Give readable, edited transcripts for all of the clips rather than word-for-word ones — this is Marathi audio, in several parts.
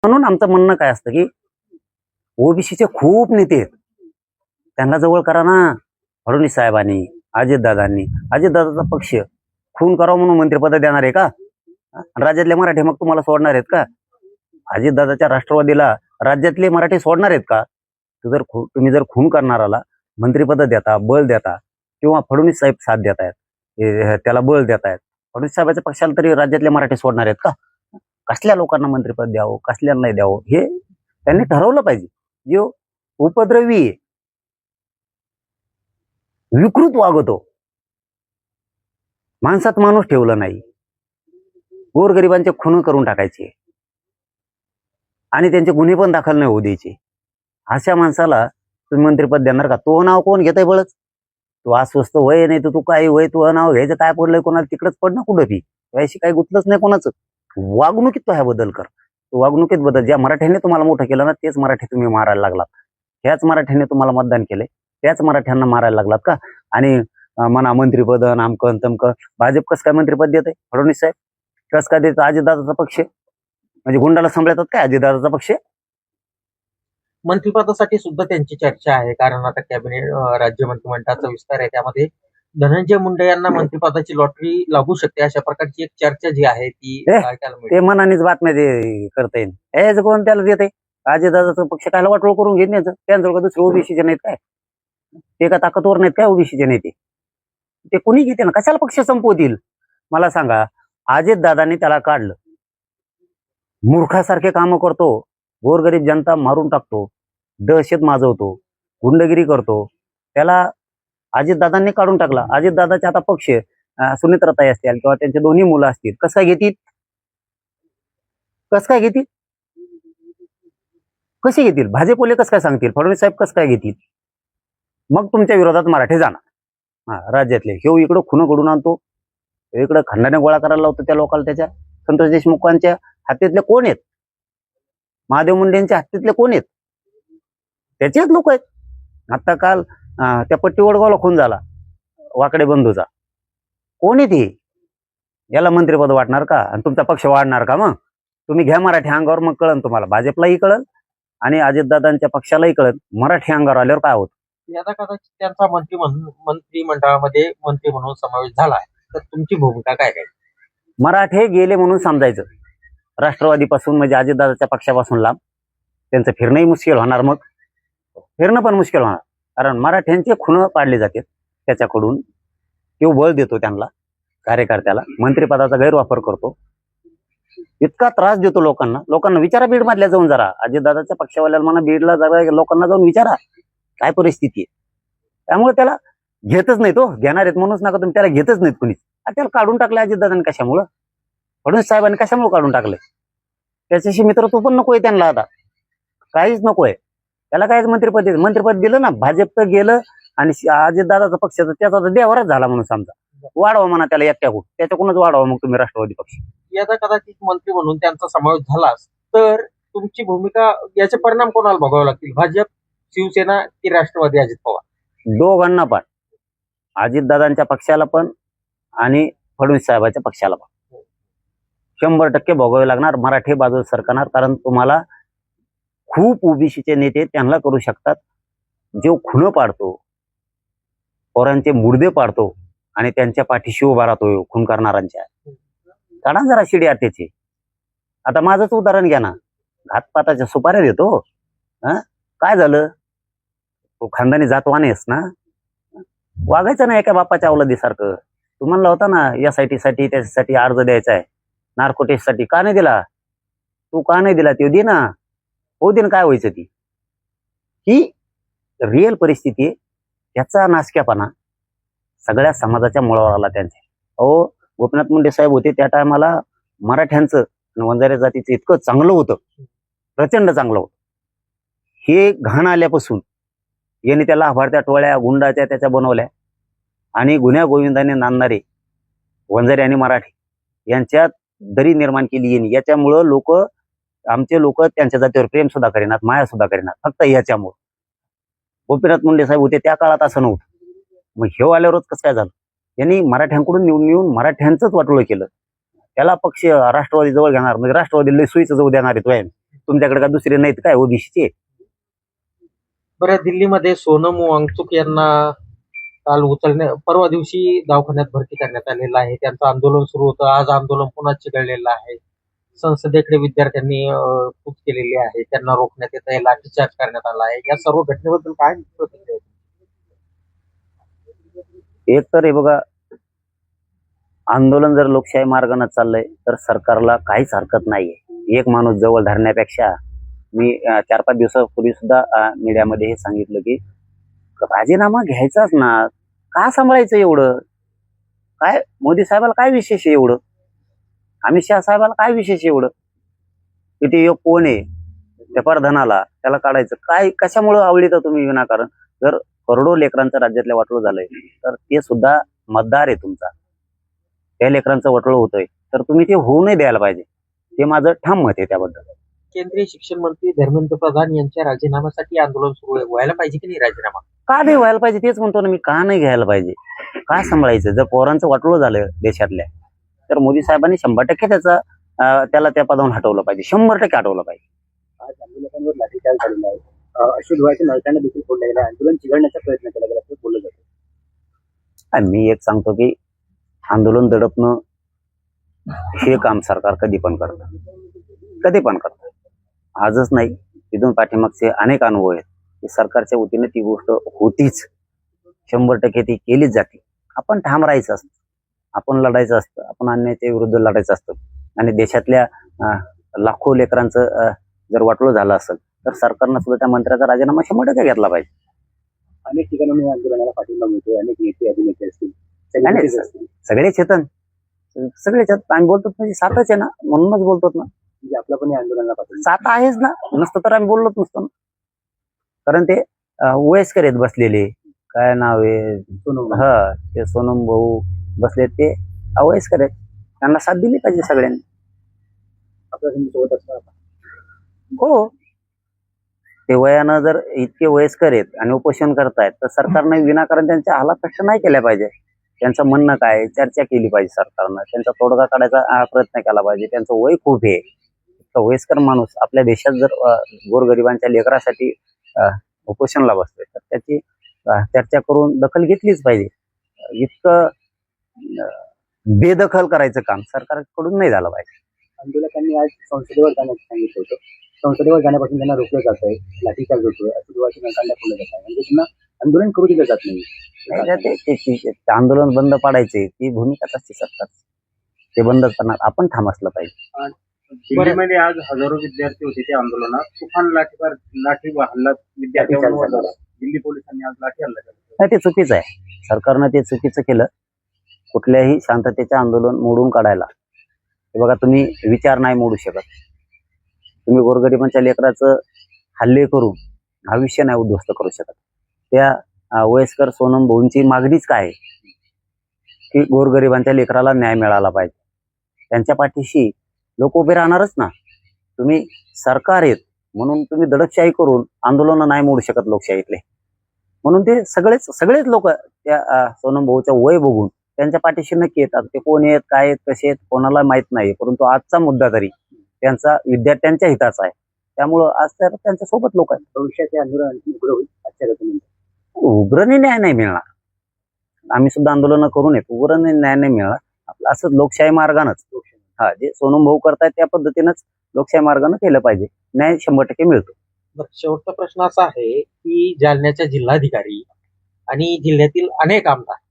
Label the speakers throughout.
Speaker 1: म्हणून आमचं म्हणणं काय असतं की ओबीसीचे खूप नेते आहेत, त्यांना जवळ करा ना. फडणवीस साहेबांनी, अजितदादांनी, अजितदादाचा पक्ष खून करावं म्हणून मंत्रिपद देणार आहे का? राज्यातले मराठे मग तुम्हाला सोडणार आहेत का? अजितदादाच्या राष्ट्रवादीला राज्यातले मराठी सोडणार आहेत का? तुम्ही जर खून करणाराला मंत्रिपद देता, बळ देता, किंवा फडणवीस साहेब साथ देत आहेत, त्याला बळ देत आहेत, फडणवीस साहेबाच्या पक्षाला तरी राज्यातले मराठी सोडणार आहेत का? कसल्या लोकांना मंत्रिपद द्यावं, कसल्या नाही द्यावं, हे त्यांनी ठरवलं पाहिजे. जो उपद्रवी आहे, विकृत वागतो, माणसात माणूस ठेवलं नाही, गोरगरिबांचे खून करून टाकायचे आणि त्यांचे गुन्हे पण दाखल नाही होऊ द्यायचे, अशा माणसाला तुम्ही मंत्रिपद देणार का? तो नाव कोण घेतय बळच? तू अस्वस्थ वय नाही तर तू काय वय, तू नाव घ्यायचं काय पडलंय कोणाला, तिकडच पड ना कुठं ती. याशी काही गुतलंच नाही कोणाचं. वागणुकीत तो ह्या बदल कर, तो वागणुकीत बदल. ज्या मराठ्याने तुम्हाला मोठं केलं ना, तेच मराठी तुम्ही मारायला लागलात. ह्याच मराठ्याने तुम्हाला मतदान केले, त्याच मराठ्यांना मारायला लागलात का? आणि म्हणा मंत्रिपद नामकन तमकन. भाजप कसं काय मंत्रिपद देत आहे? फडणवीस साहेब कसं काय देत? अजितदादाचा पक्ष म्हणजे गुंडाला सांभाळतात काय अजितदादाचा पक्ष?
Speaker 2: मंत्रिपदासाठी सुद्धा त्यांची चर्चा आहे, कारण आता कॅबिनेट राज्य मंत्रिमंडळाचा विस्तार आहे, त्यामध्ये धनंजय मुंडे यांना मंत्रिपदाची लॉटरी लागू शकते, अशा प्रकारची एक चर्चा जी आहे ती ऐकायला मिळते.
Speaker 1: ते मनानेच बातम्या करता येईल. हे कोण त्याला देते? अजितदादाचा पक्ष कायला वाटोळ करून घेण्याचं? त्यांचं दुसरे ओबीसीचे नाहीत काय? ते का ताकदवर नाहीत काय ओबीसीचे नेते? ते कोणी घेते ना, कशाला पक्ष संपवतील? मला सांगा, अजितदादांनी त्याला काढलं, मूर्खासारखे कामं करतो, गोरगरीब जनता मारून टाकतो, दहशत माजवतो, गुंडगिरी करतो, त्याला अजितदादांनी काढून टाकला. अजितदादाचे आता पक्ष सुनेत्राताई असतील किंवा त्यांचे दोन्ही मुलं असतील, कसं काय घेतील? कसं काय घेतील? कसे घेतील? भाजपले कसं काय सांगतील? फडणवीस साहेब कसं काय घेतील? मग तुमच्या विरोधात मराठी जाणार. राज्यातले हे इकडं खुनं घडून आणतो, इकडं खंडाने गोळा करायला लावतो त्या लोकांना. त्याच्या संतोष देशमुखांच्या हातीतले कोण आहेत? महादेव मुंडेंच्या हातीतले कोण आहेत? त्याचेच लोक आहेत. आता काल त्या पट्टी वडगावला खून झाला वाकडे बंधूचा. कोण आहे ते? याला मंत्रिपद वाटणार का? आणि तुमचा पक्ष वाढणार का? मग तुम्ही घ्या मराठी अंगावर, मग कळन तुम्हाला. भाजपलाही कळल आणि अजितदादांच्या पक्षालाही कळल मराठी अंगावर आल्यावर काय होत.
Speaker 2: आता कदाचित त्यांचा मंत्रिमंडळामध्ये मंत्री म्हणून समावेश झाला आहे, तर तुमची भूमिका काय काय?
Speaker 1: मराठे गेले म्हणून समजायचं. राष्ट्रवादीपासून म्हणजे अजितदादाच्या पक्षापासून लांब. त्यांचं फिरणंही मुश्किल होणार, मग फिरणं पण मुश्किल होणार, कारण मराठ्यांचे खुणं पाडले जातात त्याच्याकडून. तो बळ देतो त्यांना, कार्यकर्त्याला, मंत्रिपदाचा गैरवापर करतो, इतका त्रास देतो लोकांना. लोकांना विचारा बीड मधल्या जाऊन, जरा अजितदादाच्या पक्षावाल्याला म्हणा बीडला जरा लोकांना जाऊन विचारा काय परिस्थिती आहे. त्यामुळे त्याला घेतच नाही. तो घेणार आहेत म्हणूनच नका तुम्ही, त्याला घेतच नाहीत कुणीच. त्याला काढून टाकलं अजितदादांनी. कशामुळं? फडणवीस साहेबांनी कशामुळे काढून टाकलंय? त्याच्याशी मित्रत्व पण नकोय त्यांना, आता काहीच नकोय त्याला. काहीच मंत्रिपद दिलं ना, भाजप गेलं आणि अजितदादाचा पक्षाचा त्याचा देवराच झाला म्हणून समजा. वाढवा म्हणा त्याला एकट्याकडून, त्याच्याकडूनच वाढवा मग तुम्ही राष्ट्रवादी पक्ष.
Speaker 2: याचा कदाचित मंत्री म्हणून त्यांचा समावेश झालाच तर तुमची भूमिका, याचे परिणाम कोणाला भोगावे लागतील? भाजप, शिवसेना की राष्ट्रवादी अजित पवार?
Speaker 1: दोघांना पण, अजितदादांच्या पक्षाला पण आणि फडणवीस साहेबांच्या पक्षाला पण 100% भोगावे लागणार. मराठी बाजू सरकारणार, कारण तुम्हाला खूप ओबीसीचे नेते त्यांना करू शकतात जो खुणं पाडतो, पोरांचे मुर्दे पाडतो आणि त्यांच्या पाठीशी उभा राहतो खून करणाऱ्यांच्या. काढा जरा शिडी आटेचे. आता माझंच उदाहरण घ्या ना, घातपाताच्या सुपाऱ्या देतो. काय झालं? तो खानदानी जातवानेस ना, वागायचं ना एका बापाच्या अवलादीसारखं. तू म्हणला होता ना यासाठी त्याच्यासाठी अर्ज द्यायचा आहे, नार्कोटिक्स साठी. का नाही दिला? तू का नाही दिला? ते दे ना, हो दे ना. काय व्हायचं? ती ही रिअल परिस्थिती आहे. याचा नासक्यापणा सगळ्या समाजाच्या मुळावर आला त्यांच्या. अहो, गोपीनाथ मुंडे साहेब होते त्या टायमाला मराठ्यांचं आणि वंजारी जातीचं इतकं चांगलं होतं, प्रचंड चांगलं होतं. हे घाण आल्यापासून यांनी त्याला लाभार्थ्या टोळ्या गुंडाच्या त्याच्या बनवल्या आणि गुन्ह्या गोविंदाने नांदणारे वंजारी आणि मराठी यांच्यात दरी निर्माण केली यांनी. याच्यामुळं आमचे लोक त्यांच्या जातीवर प्रेम सुद्धा करेनात, माया सुद्धा करेनात, फक्त याच्यामुळं. गोपीनाथ मुंडे साहेब होते त्या काळात असं नव्हतं. मग हे आल्यावरच कसं काय झालं? यांनी मराठ्यांकडून निवडून मराठ्यांचंच वाटोळं केलं. त्याला पक्ष राष्ट्रवादी जवळ घेणार म्हणजे राष्ट्रवादी लय सुईचं जाऊ देणार आहे. तुमच्याकडे का दुसरे नाहीत काय ओबीसीचे?
Speaker 2: बरं, दिल्लीमध्ये सोनम वांगचुक यांना काल परवा दिवशी दवाखान्यात भरती करण्यात आलेलं आहे. त्यांचं आंदोलन सुरू होतं. आज आंदोलन पुन्हा चिघळलेलं आहे. संसदेकडे विद्यार्थ्यांनी कूच केलेली आहे. त्यांना रोखण्यात येत आहे. लाठीचार्ज करण्यात आला आहे. या सर्व घटनेबद्दल काय प्रतिक्रिया आहे?
Speaker 1: एक तर हे बघा, आंदोलन जर लोकशाही मार्गाने चाललंय तर सरकारला काहीच हरकत नाहीये. एक माणूस जवळ धरण्यापेक्षा मी 4-5 दिवसापूर्वी सुद्धा मीडियामध्ये हे सांगितलं की राजीनामा घ्यायचाच ना, का सांभाळायचं एवढं? काय मोदी साहेबाला काय विशेष आहे एवढं? अमित शहा साहेबाला काय विशेष आहे एवढं? किती योग कोण आहे त्या परधनाला त्याला काढायचं काय? कशामुळं आवडीतं तुम्ही विनाकारण? जर करोडो लेकरांचं राज्यातल्या वाटोळं झालंय तर ते सुद्धा मतदार आहे तुमचा, त्या लेकरांचं वाटोळं होतंय तर तुम्ही ते होऊ नाही द्यायला पाहिजे. ते माझं ठाम मत आहे त्याबद्दल.
Speaker 2: केंद्रीय शिक्षण मंत्री धर्मेंद्र प्रधान यांच्या राजीनाम्यासाठी आंदोलन सुरू आहे. व्हायला पाहिजे की नाही राजीनामा?
Speaker 1: का नाही व्हायला पाहिजे तेच म्हणतो ना मी. का नाही घ्यायला पाहिजे? का सांभाळायचं? जर पोरांचं वाटोळं झालं देशातल्या तर मोदी साहेबांनी 100% त्याला त्या पदावरून हटवलं पाहिजे. 100% हटवलं पाहिजे.
Speaker 3: आज आंदोलकांवर लाठीचार्ज झालेला आहे. अश्रू धुवायच्या नळकांना देखील फोडला गेला. आंदोलन चिघळण्याचा प्रयत्न केला गेला असं बोललं जातं.
Speaker 1: आणि मी एक सांगतो की आंदोलन दडपणं हे काम सरकार कधी पण करतं. आजच नाही, तिथून पाठीमागचे अनेक अनुभव आहेत की सरकारच्या वतीने ती गोष्ट होतीच. 100% ती केलीच जाते. आपण ठाम राहायचं असतं, आपण लढायचं असतं, आपण अन्यायाच्या विरुद्ध लढायचं असतं. आणि देशातल्या लाखो लेकरांचं जर वाटोळं झालं असेल तर सरकारनं सुद्धा त्या मंत्र्याचा राजीनामा 100% घेतला पाहिजे.
Speaker 3: अनेक ठिकाणी आंदोलनाला पाठिंबा मिळतोय. अनेक नेते अभिनेते असतील, सेलिब्रिटीज असतील,
Speaker 1: सगळे चेतन, आम्ही बोलतो म्हणजे सातच आहे ना, म्हणूनच बोलतो ना.
Speaker 3: म्हणजे आपला पण या आंदोलनाला पाठिंबा.
Speaker 1: सात आहेच ना, नसतं तर आम्ही बोललोच नसतो ना. कारण ते वयस्कर आहेत बसलेले. काय नाव आहे? ते सोनम भाऊ बसले, ते अवयस्कर आहेत. त्यांना साथ दिली पाहिजे सगळ्यांनी.
Speaker 3: आपल्या सोबत असणार.
Speaker 1: हो, ते वयानं जर इतके वयस्कर आहेत आणि उपोषण करतायत तर सरकारने विनाकारण त्यांच्या हालापेक्षा नाही केल्या पाहिजे. त्यांचं म्हणणं काय, चर्चा केली पाहिजे सरकारनं. त्यांचा तोडगा काढायचा प्रयत्न केला पाहिजे. त्यांचं वय खूप आहे. वयस्कर माणूस आपल्या देशात जर गोरगरिबांच्या लेकरासाठी उपोषणला बसतोय तर त्याची चर्चा करून दखल घेतलीच पाहिजे. इतकं बेदखल करायचं काम सरकारकडून नाही झालं पाहिजे.
Speaker 3: आंदोलकांनी आज संसदेवर जाण्याचं सांगितलं होतं. संसदेवर जाण्यापासून त्यांना रोखलं जात आहे. लाठीचार्ज होतोय. अश्रू धुवायच्या नळकांना फोडलं जात आहे. म्हणजे त्यांना आंदोलन करू दिलं जात नाही.
Speaker 1: आंदोलन बंद पाडायचे ती भूमिकाच असते सरकारची. ते बंद करणार आपण ठाम असलं पाहिजे.
Speaker 3: दिल्लीमध्ये आज हजारो विद्यार्थी होते त्या आंदोलनात. तुफान लाठी हल्ला विद्यार्थ्यांवर झाला. दिल्ली पोलिसांनी आज लाठी हल्ला केला.
Speaker 1: नाही, ते चुकीचं आहे. सरकारनं ते चुकीचं केलं. कुठल्याही शांततेचं आंदोलन मोडून काढायला हे बघा, तुम्ही विचार नाही मोडू शकत. तुम्ही गोरगरिबांच्या लेकराचं हल्ले करून आयुष्य नाही उद्ध्वस्त करू शकत. त्या वयस्कर सोनम भाऊंची मागणीच काय आहे की गोरगरिबांच्या लेकराला न्याय मिळाला पाहिजे. त्यांच्या पाठीशी लोक उभे राहणारच ना. तुम्ही सरकार आहेत म्हणून तुम्ही दडपशाही करून आंदोलन नाही मोडू शकत लोकशाहीतले. म्हणून ते सगळेच लोक त्या सोनम भाऊचं वय बघून त्यांच्या पाठीशी नक्की येतात. ते कोण आहेत, काय आहेत, कसे आहेत कोणाला माहित नाही. परंतु आजचा मुद्दा तरी त्यांचा विद्यार्थ्यांच्या हिताचा आहे. त्यामुळं आज तर त्यांच्या सोबत लोक आहेत.
Speaker 3: भविष्याचे आंदोलन आणखी उघड होईल आजच्या घटनेनंतर.
Speaker 1: उग्रने न्याय नाही मिळणार. आम्ही सुद्धा आंदोलन करून येतो. उग्रने न्याय नाही मिळणार. आपलं असंच लोकशाही मार्गानंच जे सोनम भाऊ करतायत त्या पद्धतीनंच लोकशाही मार्गाने केलं पाहिजे. न्याय 100% मिळतो.
Speaker 2: शेवटचा प्रश्न असा आहे की जालन्याच्या जिल्हाधिकारी आणि जिल्ह्यातील अनेक आमदार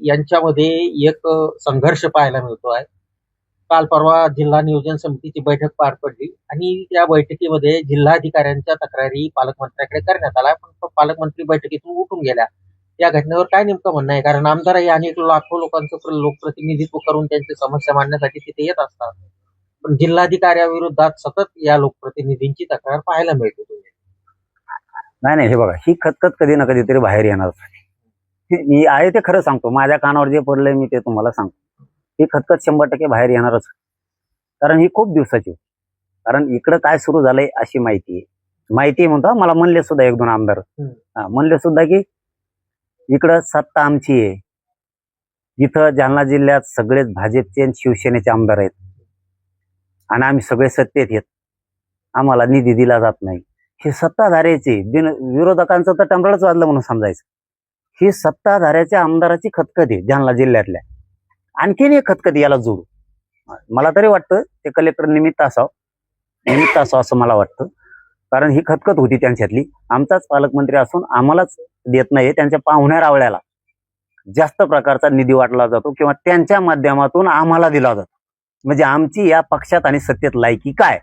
Speaker 2: यांच्यामध्ये एक संघर्ष पाहायला मिळतो आहे. काल परवा जिल्हा नियोजन समितीची बैठक पार पडली आणि त्या बैठकीमध्ये जिल्हाधिकाऱ्यांच्या तक्रारी पालकमंत्र्याकडे करण्यात आल्या, पण पालकमंत्री बैठकीतून उठून गेल्या. या घटनेवर काय नेमकं म्हणणं आहे? कारण आमदारही अनेक लाखो लोकांचं लोकप्रतिनिधित्व करून त्यांची समस्या मांडण्यासाठी तिथे येत असतात, पण जिल्हाधिकाऱ्याविरोधात सतत या लोकप्रतिनिधींची तक्रार पाहायला मिळते.
Speaker 1: नाही, हे बघा, ही खतखत कधी ना कधीतरी बाहेर येणार. मी आहे ते खरं सांगतो. माझ्या कानावर जे पडलंय मी ते तुम्हाला सांगतो. ही खतखत 100% बाहेर येणारच. कारण ही खूप दिवसाची. कारण इकडं काय सुरू झालंय अशी माहिती म्हणतो. मला म्हणले सुद्धा 1-2 आमदार म्हणले सुद्धा की इकडं सत्ता आमची आहे. इथं जालना जिल्ह्यात सगळेच भाजपचे आणि शिवसेनेचे आमदार आहेत आणि आम्ही सगळे सत्तेत येत. आम्हाला निधी दिला जात नाही. हे सत्ताधाऱ्याचे विरोधकांचं तर टंबळच वाजलं म्हणून समजायचं. ही सत्ताधाऱ्याच्या आमदाराची खतखत आहे जालना जिल्ह्यातल्या. आणखीन एक खतखत याला जोडू. मला तरी वाटतं ते कलेक्टर निमित्त असावं असं मला वाटतं. कारण ही खतखत होती त्यांच्यातली. आमचाच पालकमंत्री असून आम्हालाच देत नाही, त्यांच्या पाहुण्या रावळ्याला जास्त प्रकारचा निधी वाटला जातो किंवा त्यांच्या माध्यमातून आम्हाला दिला जातो. म्हणजे आमची या पक्षात आणि सत्तेत लायकी काय?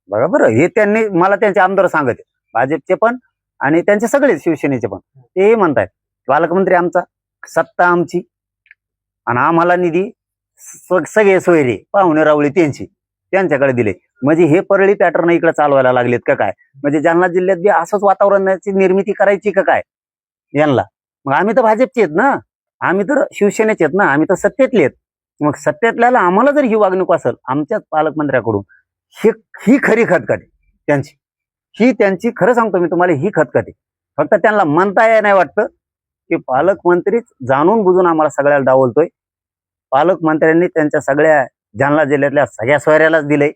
Speaker 1: बरोबर, हे त्यांनी मला त्यांचे आमदार सांगत आहेत, भाजपचे पण आणि त्यांचे सगळे शिवसेनेचे पण. तेही म्हणतायत पालकमंत्री आमचा, सत्ता आमची आणि आम्हाला निधी सगळे सोयरे पाहुणे रावळे त्यांच्याकडे दिले. म्हणजे हे परळी पॅटर्न इकडे चालवायला लागलेत का काय? म्हणजे जालना जिल्ह्यात बी असंच वातावरणाची निर्मिती करायची का काय यांना? मग आम्ही तर भाजपचे आहेत ना, आम्ही तर शिवसेनेचे आहेत ना, आम्ही तर सत्तेतले आहेत. मग सत्तेतल्याला आम्हाला जर ही वागणूक असेल आमच्याच पालकमंत्र्याकडून, ही खरी खतखत आहे त्यांची. ही त्यांची, खरं सांगतो मी तुम्हाला, ही खतखत आहे. फक्त त्यांना म्हणता येत नाही वाटतं की पालकमंत्रीच जाणून बुजून आम्हाला सगळ्याला डावलतोय. पालकमंत्र्यांनी त्यांच्या सगळ्या जालना जिल्ह्यातल्या सगळ्या सोयऱ्यालाच दिलंय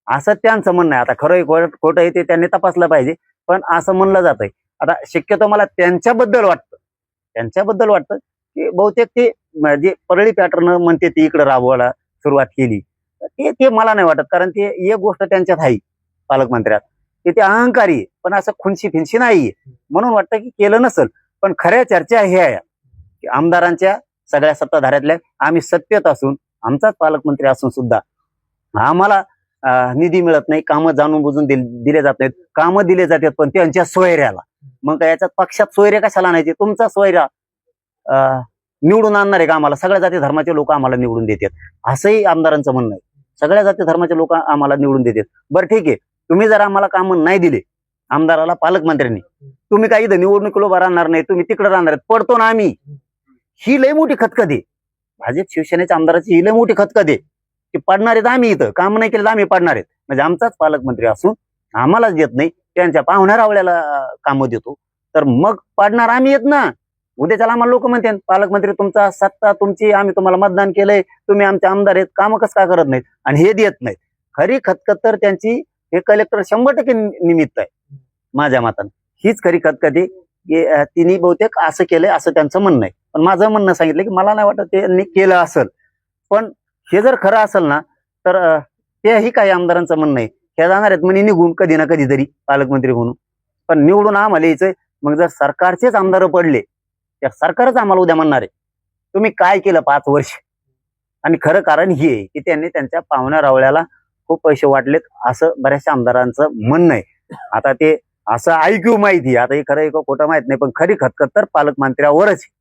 Speaker 1: असं त्यांचं म्हणणं आहे. आता खरं खोटं आहे ते त्यांनी तपासलं पाहिजे, पण असं म्हणलं जात आहे. आता शक्यतो मला त्यांच्याबद्दल वाटतं की बहुतेक ते जे परळी पॅटर्न म्हणते ती इकडे राबवायला सुरुवात केली ते मला नाही वाटत. कारण ते एक गोष्ट त्यांच्यात आहे पालकमंत्र्यात की ते अहंकारी आहे, पण असं खुनशी फिनशी नाहीये. म्हणून वाटतं की केलं नसल. पण खऱ्या चर्चा हे आहे की आमदारांच्या सगळ्या सत्ताधाऱ्यातल्या आम्ही सत्तेत असून, आमचाच पालकमंत्री असून सुद्धा आम्हाला निधी मिळत नाही, कामं जाणून बुजून दिले जात नाहीत. कामं दिले जातात पण त्यांच्या सोयऱ्याला. मग याच्यात पक्षात सोयरे कशाला आणायचे? तुमचा सोयरा निवडून आणणार आहे का आम्हाला? सगळ्या जाती धर्माचे लोक आम्हाला निवडून देतात असंही आमदारांचं म्हणणं आहे. सगळ्या जाती धर्माचे लोक आम्हाला निवडून देतात. बरं ठीक आहे, तुम्ही जर आम्हाला कामं नाही दिले आमदाराला, पालकमंत्र्यांनी, तुम्ही काही इथं निवडणुकीला उभा राहणार नाही, तुम्ही तिकडे राहणार आहेत, पडतो ना आम्ही. ही लय मोठी खतखत आहे भाजप शिवसेनेच्या आमदाराची. ही लय मोठी खतखत आहे की पडणार आहेत आम्ही, इथं काम नाही केलं तर आम्ही पडणार आहेत. म्हणजे आमचाच पालकमंत्री असून आम्हालाच देत नाही, त्यांच्या पाहुण्या रावळ्याला कामं देतो, तर मग पडणार आम्ही येत ना. उद्याच्याला आम्हाला लोक म्हणते पालकमंत्री तुमचा सत्ता तुमची, आम्ही तुम्हाला मतदान केलंय, तुम्ही आमचे आमदार आहेत, कामं कसं का करत नाहीत आणि हे देत नाहीत. खरी खतखत तर त्यांची हे कलेक्टर 100% निमित्त आहे माझ्या मतानं. हीच खरी खतखत आहे की तिने बहुतेक असं केलंय असं त्यांचं म्हणणं आहे. पण माझं म्हणणं सांगितलं की मला नाही वाटत त्यांनी केलं असेल. पण हे जर खरं असेल ना तर तेही काही आमदारांचं म्हणणं आहे, हे जाणार आहेत म्हणे निघून कधी ना कधीतरी पालकमंत्री म्हणून, पण निवडून आम्हाला यायचंय. मग जर सरकारचेच आमदार पडले, त्या सरकारच आम्हाला उद्या म्हणणार आहे तुम्ही काय केलं 5 वर्ष. आणि खरं कारण हे आहे की त्यांनी त्यांच्या पाहुण्या रावळ्याला खूप पैसे वाटलेत असं बऱ्याचशा आमदारांचं म्हणणं आहे. आता ते असं ऐकू माहिती, आता हे खरं आहे का खोटं माहित नाही, पण खरी खतखत तर पालकमंत्र्यावरच आहे.